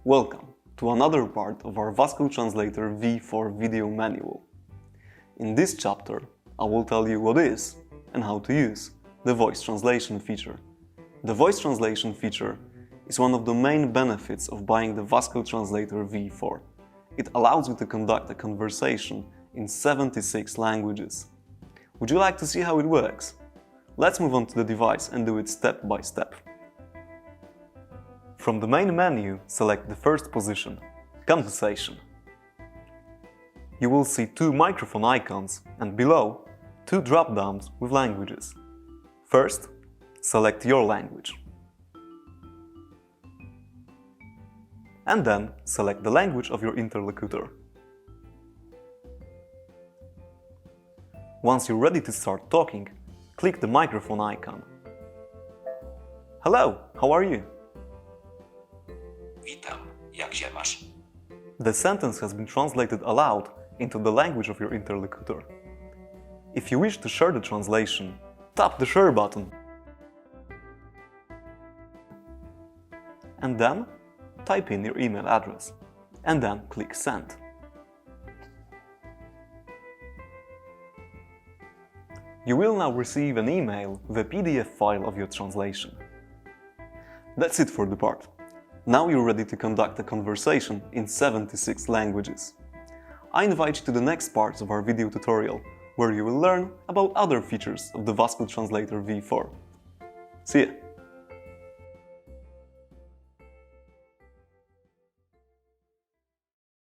Welcome to another part of our Vasco Translator V4 video manual. In this chapter, I will tell you what is and how to use the voice translation feature. The voice translation feature is one of the main benefits of buying the Vasco Translator V4. It allows you to conduct a conversation in 76 languages. Would you like to see how it works? Let's move on to the device and do it step by step. From the main menu, select the first position, Conversation. You will see two microphone icons and below, two drop-downs with languages. First, select your language. And then select the language of your interlocutor. Once you're ready to start talking, click the microphone icon. Hello, how are you? Witam, jak się masz? The sentence has been translated aloud into the language of your interlocutor. If you wish to share the translation, tap the share button. And then type in your email address. And then click Send. You will now receive an email with a PDF file of your translation. That's it for the part. Now you're ready to conduct a conversation in 76 languages. I invite you to the next parts of our video tutorial, where you will learn about other features of the Vasco Translator V4. See ya!